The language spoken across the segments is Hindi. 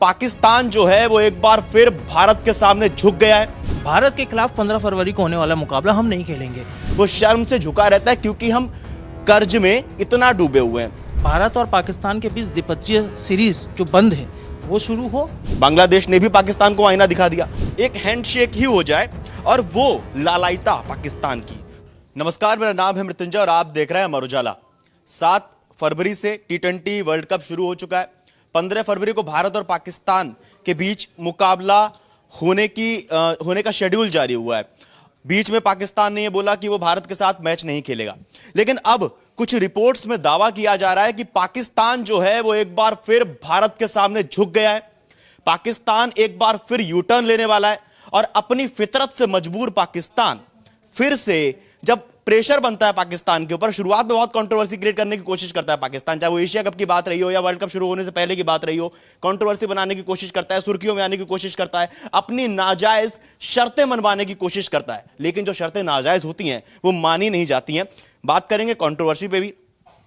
पाकिस्तान जो है वो एक बार फिर भारत के सामने झुक गया है। भारत के खिलाफ 15 फरवरी को होने वाला मुकाबला हम नहीं खेलेंगे। वो शर्म से झुका रहता है क्योंकि हम कर्ज में इतना डूबे हुए हैं। भारत और पाकिस्तान के बीच द्विपक्षीय सीरीज जो बंद है वो शुरू हो। बांग्लादेश ने भी पाकिस्तान को आईना दिखा दिया। एक हैंडशेक ही हो जाए और वो लालायता पाकिस्तान की। नमस्कार, मेरा नाम है मृत्युंजय और आप देख रहे हैं अमर उजाला। 7 फरवरी से T20 वर्ल्ड कप शुरू हो चुका है। 15 फरवरी को भारत और पाकिस्तान के बीच मुकाबला होने का शेड्यूल जारी हुआ है। बीच में पाकिस्तान ने यह बोला कि वो भारत के साथ मैच नहीं खेलेगा, लेकिन अब कुछ रिपोर्ट्स में दावा किया जा रहा है कि पाकिस्तान जो है वो एक बार फिर भारत के सामने झुक गया है। पाकिस्तान एक बार फिर यू टर्न लेने वाला है और अपनी फितरत से मजबूर पाकिस्तान फिर से जब प्रेशर बनता है पाकिस्तान के ऊपर, शुरुआत में बहुत कंट्रोवर्सी क्रिएट करने की कोशिश करता है पाकिस्तान, चाहे वो एशिया कप की बात रही हो या वर्ल्ड कप शुरू होने से पहले की बात रही हो, कंट्रोवर्सी बनाने की कोशिश करता है, सुर्खियों में आने की कोशिश करता है, अपनी नाजायज शर्तें मनवाने की कोशिश करता है, लेकिन जो शर्तें नाजायज होती हैं वो मानी नहीं जाती हैं। बात करेंगे कंट्रोवर्सी पे भी,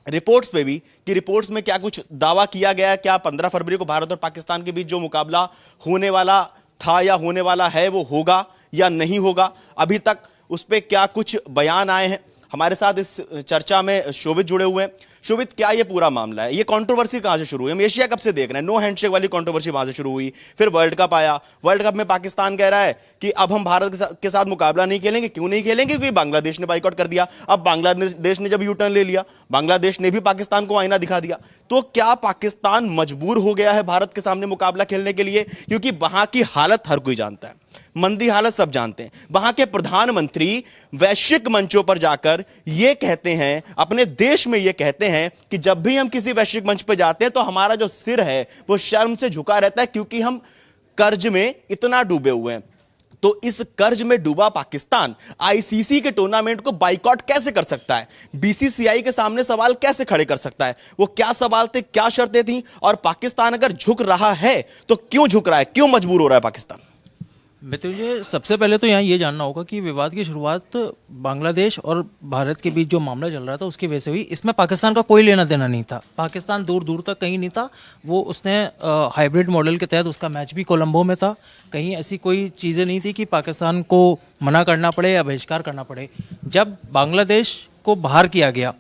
रिपोर्ट्स पे भी, कि रिपोर्ट्स में क्या कुछ दावा किया गया है, क्या 15 फरवरी को भारत और पाकिस्तान के बीच जो मुकाबला होने वाला था या होने वाला है वो होगा या नहीं होगा। अभी तक उस पर क्या कुछ बयान आए हैं। हमारे साथ इस चर्चा में शोभित जुड़े हुए हैं। शोभित, क्या ये पूरा मामला है? ये कंट्रोवर्सी कहां से शुरू हुई? हम एशिया कप से देख रहे हैं, नो हैंडशेक वाली कंट्रोवर्सी वहां से शुरू हुई, फिर वर्ल्ड कप आया। वर्ल्ड कप में पाकिस्तान कह रहा है कि अब हम भारत के साथ मुकाबला नहीं खेलेंगे। क्यों नहीं खेलेंगे? क्योंकि बांग्लादेश ने बाइकआउट कर दिया। अब बांग्लादेश ने जब यू टर्न ले लिया, बांग्लादेश ने भी पाकिस्तान को आईना दिखा दिया। तो क्या पाकिस्तान मजबूर हो गया है भारत के सामने मुकाबला खेलने के लिए? क्योंकि वहां की हालत हर कोई जानता है, मंदी हालत सब जानते हैं। वहां के प्रधानमंत्री वैश्विक मंचों पर जाकर यह कहते हैं, अपने देश में यह कहते हैं कि जब भी हम किसी वैश्विक मंच पर जाते हैं तो हमारा जो सिर है वो शर्म से झुका रहता है क्योंकि हम कर्ज में इतना डूबे हुए हैं। तो इस कर्ज में डूबा पाकिस्तान आईसीसी के टूर्नामेंट को बाइकआउट कैसे कर सकता है? बीसीसीआई के सामने सवाल कैसे खड़े कर सकता है? वो क्या सवाल थे, क्या शर्तें थी? और पाकिस्तान अगर झुक रहा है तो क्यों झुक रहा है, क्यों मजबूर हो रहा है पाकिस्तान? मुझे सबसे पहले तो यहाँ ये जानना होगा कि विवाद की शुरुआत बांग्लादेश और भारत के बीच जो मामला चल रहा था उसकी वजह से हुई। इसमें पाकिस्तान का कोई लेना देना नहीं था। पाकिस्तान दूर दूर तक कहीं नहीं था। वो उसने हाइब्रिड मॉडल के तहत उसका मैच भी कोलंबो में था। कहीं ऐसी कोई चीज़ें नहीं थी कि पाकिस्तान को मना करना पड़े या बहिष्कार करना पड़े। जब बांग्लादेश को बाहर किया गया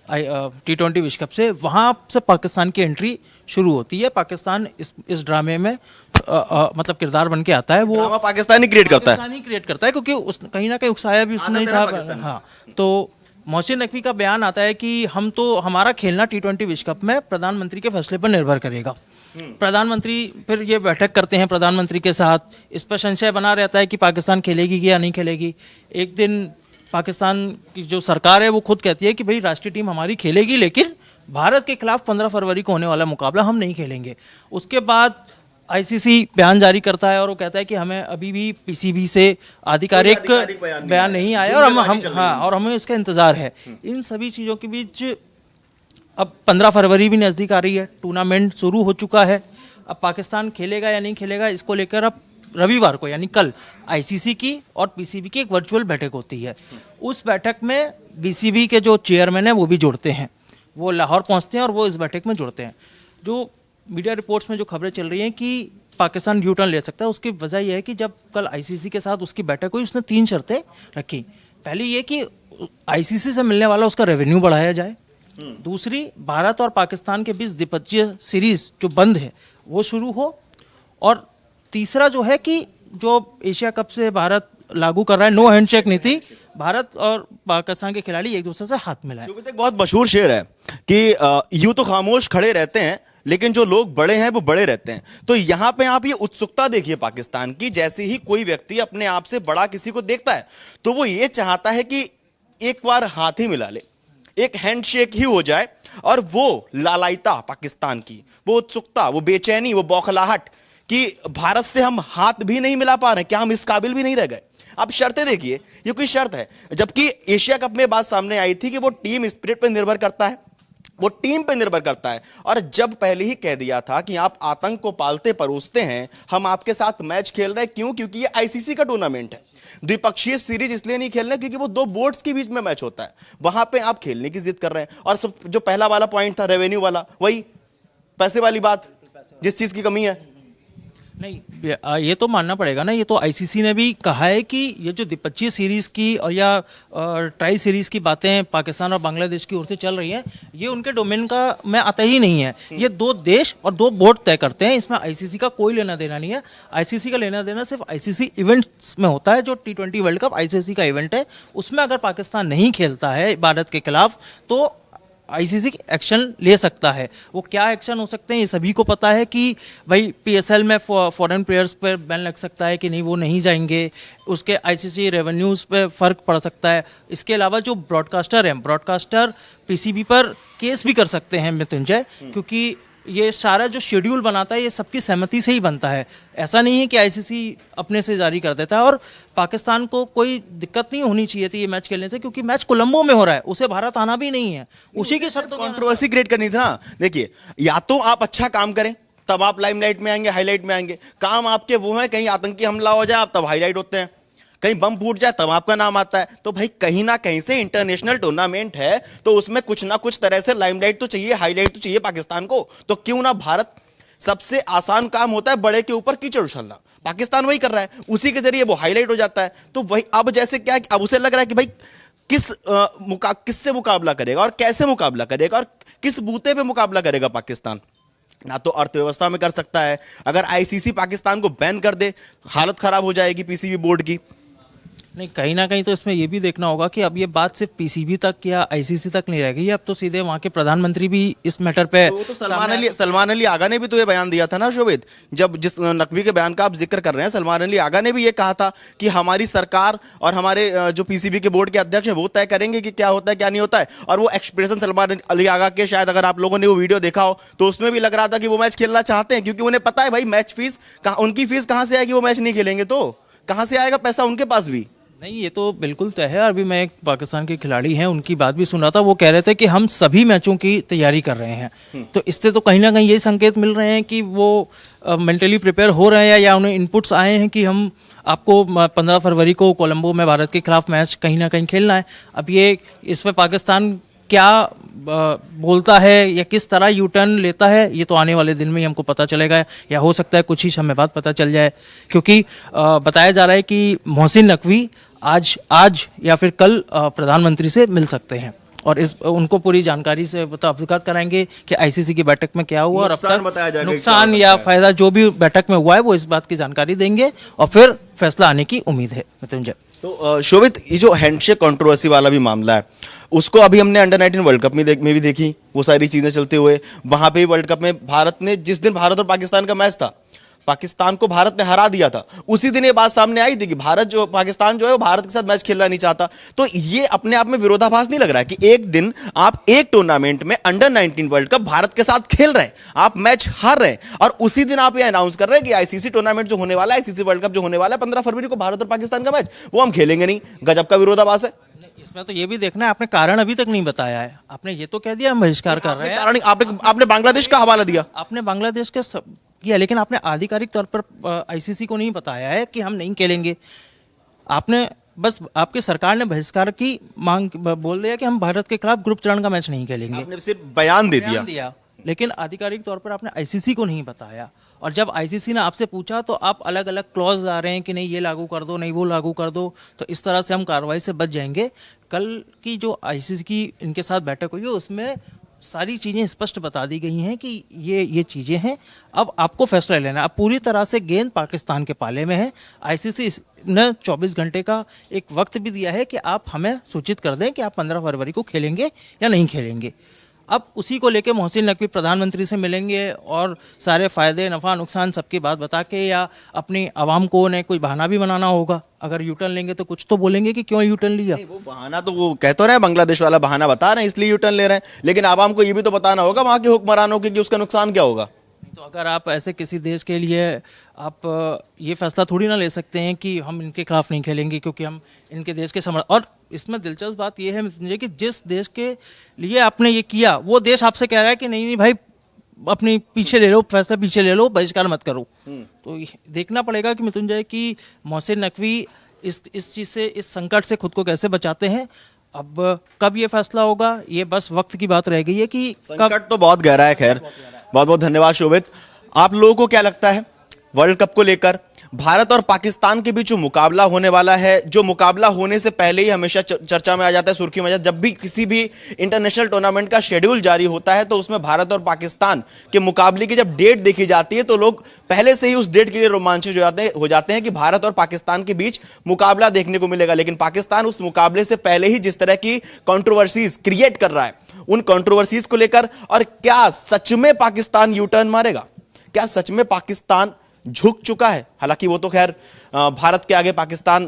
T20 विश्व कप से, वहाँ से पाकिस्तान की एंट्री शुरू होती है। पाकिस्तान इस ड्रामे में मतलब किरदार बन के आता है। वो पाकिस्तानी क्रिएट करता है क्योंकि उस कहीं ना कहीं उकसाया भी उसने था। हाँ, तो मोहसिन नकवी का बयान आता है कि हमारा खेलना T20 विश्व कप में प्रधानमंत्री के फैसले पर निर्भर करेगा। प्रधानमंत्री फिर ये बैठक करते हैं प्रधानमंत्री के साथ। इस पर संशय बना रहता है कि पाकिस्तान खेलेगी या नहीं खेलेगी। एक दिन पाकिस्तान की जो सरकार है वो खुद कहती है कि भाई राष्ट्रीय टीम हमारी खेलेगी, लेकिन भारत के खिलाफ 15 फरवरी को होने वाला मुकाबला हम नहीं खेलेंगे। उसके बाद आईसीसी बयान जारी करता है और वो कहता है कि हमें अभी भी पीसीबी से आधिकारिक बयान नहीं आया और हमें इसका इंतजार है। इन सभी चीज़ों के बीच अब 15 फरवरी भी नज़दीक आ रही है, टूर्नामेंट शुरू हो चुका है। अब पाकिस्तान खेलेगा या नहीं खेलेगा, इसको लेकर अब रविवार को यानी कल आईसीसी की और पीसीबी की एक वर्चुअल बैठक होती है। उस बैठक में बीसीबी के जो चेयरमैन हैं वो भी जुड़ते हैं। वो लाहौर पहुंचते हैं और वो इस बैठक में जुड़ते हैं। जो मीडिया रिपोर्ट्स में जो खबरें चल रही हैं कि पाकिस्तान यू टर्न ले सकता है, उसकी वजह यह है कि जब कल आईसीसी के साथ उसकी बैठक हुई, उसने 3 शर्तें रखी। पहली ये कि आईसीसी से मिलने वाला उसका रेवेन्यू बढ़ाया जाए। दूसरी, भारत और पाकिस्तान के बीच द्विपक्षीय सीरीज जो बंद है वो शुरू हो। और तीसरा जो है कि जो एशिया कप से भारत लागू कर रहा है नो हैंडशेक नीति, भारत और पाकिस्तान के खिलाड़ी एक दूसरे से हाथ मिलाएं। एक बहुत मशहूर शेर है कि यूं तो खामोश खड़े रहते हैं लेकिन जो लोग बड़े हैं वो बड़े रहते हैं। तो यहां पे आप ये उत्सुकता देखिए पाकिस्तान की। जैसे ही कोई व्यक्ति अपने आप से बड़ा किसी को देखता है तो वो ये चाहता है कि एक बार हाथ ही मिला ले, एक हैंडशेक ही हो जाए। और वो लालायता पाकिस्तान की, वो उत्सुकता, वो बेचैनी, वो बौखलाहट कि भारत से हम हाथ भी नहीं मिला पा रहे, क्या हम इस काबिल भी नहीं रह गए? आप शर्तें देखिए, ये कोई शर्त है? जबकि एशिया कप में बात सामने आई थी कि वो टीम स्पिरिट पर निर्भर करता है, वो टीम पे निर्भर करता है। और जब पहले ही कह दिया था कि आप आतंक को पालते परोसते हैं, हम आपके साथ मैच खेल रहे हैं। क्यों? क्योंकि ये आईसीसी का टूर्नामेंट है। द्विपक्षीय सीरीज इसलिए नहीं खेल रहे क्योंकि वो 2 बोर्ड्स के बीच में मैच होता है, वहां पे आप खेलने की जिद कर रहे हैं। और जो पहला वाला पॉइंट था रेवेन्यू वाला, वही पैसे वाली बात, जिस चीज की कमी है नहीं, ये तो मानना पड़ेगा ना, ये तो आईसीसी ने भी कहा है कि ये जो द्विपक्षीय सीरीज की और या ट्राई सीरीज की बातें पाकिस्तान और बांग्लादेश की ओर से चल रही हैं, ये उनके डोमेन का में आता ही नहीं है। ये दो देश और दो बोर्ड तय करते हैं, इसमें आईसीसी का कोई लेना देना नहीं है। आईसीसी का लेना देना सिर्फ आईसीसी इवेंट्स में होता है। जो T20 वर्ल्ड कप आईसीसी का इवेंट है, उसमें अगर पाकिस्तान नहीं खेलता है भारत के खिलाफ तो आईसीसी एक्शन ले सकता है। वो क्या एक्शन हो सकते हैं ये सभी को पता है कि भाई पीएसएल में फॉरेन प्लेयर्स पर बैन लग सकता है कि नहीं, वो नहीं जाएंगे, उसके आईसीसी रेवेन्यूज पे फर्क पड़ सकता है। इसके अलावा जो ब्रॉडकास्टर हैं, ब्रॉडकास्टर पीसीबी पर केस भी कर सकते हैं मृत्युंजय, क्योंकि ये सारा जो शेड्यूल बनाता है ये सबकी सहमति से ही बनता है। ऐसा नहीं है कि आईसीसी अपने से जारी कर देता है। और पाकिस्तान को कोई दिक्कत नहीं होनी चाहिए थी ये मैच खेलने से, क्योंकि मैच कोलंबो में हो रहा है, उसे भारत आना भी नहीं है। उसी के शब्दों में कंट्रोवर्सी क्रिएट करनी थी ना। देखिए, या तो आप अच्छा काम करें तब आप लाइमलाइट में आएंगे, हाईलाइट में आएंगे। काम आपके वो है, कहीं आतंकी हमला हो जाए आप तब हाईलाइट होते हैं, कहीं बम फूट जाए तब आपका नाम आता है। तो भाई कहीं ना कहीं से इंटरनेशनल टूर्नामेंट है तो उसमें कुछ ना कुछ तरह से लाइमलाइट तो चाहिए, हाईलाइट तो चाहिए पाकिस्तान को। तो क्यों ना भारत, सबसे आसान काम होता है बड़े के ऊपर कीचड़ उछलना, पाकिस्तान वही कर रहा है, उसी के जरिए वो हाईलाइट हो जाता है। तो वही अब जैसे क्या, अब उसे लग रहा है कि भाई किससे मुकाबला करेगा और कैसे मुकाबला करेगा और किस बूते पे मुकाबला करेगा पाकिस्तान। ना तो अर्थव्यवस्था में कर सकता है, अगर आईसीसी पाकिस्तान को बैन कर दे हालत खराब हो जाएगी पीसीबी बोर्ड की। नहीं, कहीं ना कहीं तो इसमें यह भी देखना होगा कि अब ये बात सिर्फ पीसीबी तक या आईसीसी तक नहीं रह गई, अब तो सीधे वहां के प्रधानमंत्री भी इस मैटर पे तो वो तो सलमान अली आगा ने भी तो ये बयान दिया था ना शोभित, जब जिस नकवी के बयान का आप जिक्र कर रहे हैं, सलमान अली आगा ने भी ये कहा था कि हमारी सरकार और हमारे जो पीसीबी के बोर्ड के अध्यक्ष हैं वो तय करेंगे कि क्या होता है क्या नहीं होता है। और वो एक्सप्रेशन सलमान अली आगा के, शायद अगर आप लोगों ने वो वीडियो देखा हो तो उसमें भी लग रहा था कि वो मैच खेलना चाहते हैं, क्योंकि उन्हें पता है भाई मैच फीस उनकी फीस कहां से आएगी, वो मैच नहीं खेलेंगे तो कहां से आएगा पैसा उनके पास भी। नहीं, ये तो बिल्कुल तय है। अभी मैं एक पाकिस्तान के खिलाड़ी हैं उनकी बात भी सुन रहा था, वो कह रहे थे कि हम सभी मैचों की तैयारी कर रहे हैं। तो इससे तो कहीं ना कहीं ये संकेत मिल रहे हैं कि वो मेंटली प्रिपेयर हो रहे हैं या उन्हें इनपुट्स आए हैं कि हम आपको 15 फरवरी को कोलंबो में भारत के खिलाफ मैच कहीं ना कहीं खेलना है। अब ये इसमें पाकिस्तान क्या बोलता है या किस तरह यू टर्न लेता है, ये तो आने वाले दिन में ही हमको पता चलेगा, या हो सकता है कुछ ही समय बाद पता चल जाए। क्योंकि बताया जा रहा है कि मोहसिन नकवी आज या फिर कल प्रधानमंत्री से मिल सकते हैं और उनको पूरी जानकारी से अवगत कराएंगे कि आईसीसी की बैठक में क्या हुआ और अब तक नुकसान या फायदा जो भी बैठक में हुआ है वो इस बात की जानकारी देंगे और फिर फैसला आने की उम्मीद है। मृत्युंजय, तो शोभित, ये जो हैंडशेक कंट्रोवर्सी वाला भी मामला है उसको अभी हमने अंडर 19 वर्ल्ड कप में भी देखी, वो सारी चीजें चलते हुए। वहां पे वर्ल्ड कप में भारत ने, जिस दिन भारत और पाकिस्तान का मैच था, पाकिस्तान को भारत ने हरा दिया था, उसी दिन ये बात सामने आई थी कि पाकिस्तान जो है वो भारत के साथ मैच खेलना नहीं चाहता। तो ये अपने आप में विरोधाभास नहीं लग रहा है कि एक दिन आप एक टूर्नामेंट में अंडर 19 वर्ल्ड कप भारत के साथ खेल रहे हैं, आप मैच हार रहे हैं और उसी दिन आप ये अनाउंस कर रहे हैं कि आईसीसी टूर्नामेंट जो होने वाला है, आईसीसी वर्ल्ड कप जो होने वाला है 15 फरवरी को भारत और पाकिस्तान का मैच, वो हम खेलेंगे नहीं। गजब का विरोधाभास है। इसमें तो ये भी देखना है, आपने कारण अभी तक नहीं बताया है। आपने ये तो कह दिया हम बहिष्कार कर रहे हैं, कारण आपने बांग्लादेश का हवाला दिया, आपने बांग्लादेश के किया, लेकिन आपने आधिकारिक तौर पर आईसीसी को नहीं बताया है कि हम नहीं खेलेंगे। आपने बस, आपकी सरकार ने बहिष्कार की मांग बोल दिया कि हम भारत के खिलाफ ग्रुप चरण का मैच नहीं खेलेंगे, आपने सिर्फ बयान दे दिया, लेकिन आधिकारिक तौर पर आपने आईसीसी को नहीं बताया। और जब आईसीसी ने आपसे पूछा तो आप अलग अलग क्लॉज आ रहे हैं कि नहीं ये लागू कर दो, नहीं वो लागू कर दो, तो इस तरह से हम कार्रवाई से बच जाएंगे। कल की जो आईसीसी की इनके साथ बैठक हुई है उसमें सारी चीज़ें स्पष्ट बता दी गई हैं कि ये चीज़ें हैं, अब आपको फैसला लेना है। अब पूरी तरह से गेंद पाकिस्तान के पाले में है। आईसीसी ने 24 घंटे का एक वक्त भी दिया है कि आप हमें सूचित कर दें कि आप 15 फरवरी को खेलेंगे या नहीं खेलेंगे। अब उसी को लेके मोहसिन नकवी प्रधानमंत्री से मिलेंगे और सारे फायदे नफ़ा नुकसान सबकी बात बता के, या अपनी आवाम को उन्हें कोई बहाना भी बनाना होगा। अगर यूटर्न लेंगे तो कुछ तो बोलेंगे कि क्यों यूटर्न लिया। वो बहाना तो वो कह तो रहे हैं, बांग्लादेश वाला बहाना बता रहे हैं इसलिए यूटर्न ले रहे हैं, लेकिन आवाम को ये भी तो बताना होगा वहां के हुक्मरानों के कि उसका नुकसान क्या होगा। तो अगर आप ऐसे किसी देश के लिए आप ये फैसला थोड़ी ना ले सकते हैं कि हम इनके खिलाफ नहीं खेलेंगे क्योंकि हम इनके देश के समर्थक। और इसमें दिलचस्प बात यह है कि जिस देश के लिए आपने ये किया वो देश आपसे कह रहा है कि नहीं भाई अपनी पीछे ले लो, फैसला पीछे ले लो, बहिष्कार मत करो। तो देखना पड़ेगा कि मृत्युंजय की मोहसिन नकवी इस चीज़ से, इस संकट से खुद को कैसे बचाते हैं। अब कब ये फैसला होगा ये बस वक्त की बात रह गई है कि संकट तो बहुत गहरा है। खैर, बहुत बहुत धन्यवाद शोभित। आप लोगों को क्या लगता है वर्ल्ड कप को लेकर भारत और पाकिस्तान के बीच जो मुकाबला होने वाला है, जो मुकाबला होने से पहले ही हमेशा चर्चा में आ जाता है, सुर्खी में आ जाता है। जब भी किसी भी इंटरनेशनल टूर्नामेंट का शेड्यूल जारी होता है तो उसमें भारत और पाकिस्तान के मुकाबले की जब डेट देखी जाती है तो लोग पहले से ही उस डेट के लिए रोमांचित हो जाते हैं कि भारत और पाकिस्तान के बीच मुकाबला देखने को मिलेगा। लेकिन पाकिस्तान उस मुकाबले से पहले ही जिस तरह की कंट्रोवर्सीज क्रिएट कर रहा है, उन कंट्रोवर्सीज को लेकर, और क्या सच में पाकिस्तान यू टर्न मारेगा, क्या सच में पाकिस्तान झुक चुका है? हालांकि वो तो खैर भारत के आगे पाकिस्तान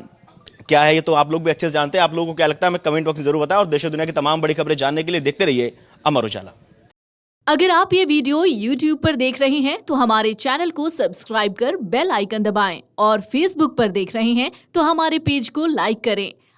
क्या है ये तो आप लोग भी अच्छे से जानते हैं। आप लोगों को क्या लगता है हमें कमेंट बॉक्स में जरूर बताएं, और देश और दुनिया की तमाम बड़ी खबरें जानने के लिए देखते रहिए अमर उजाला। अगर आप ये वीडियो YouTube पर देख रहे हैं तो हमारे चैनल को सब्सक्राइब कर बेल आइकन दबाएं, और Facebook पर देख रहे हैं तो हमारे पेज को लाइक करें।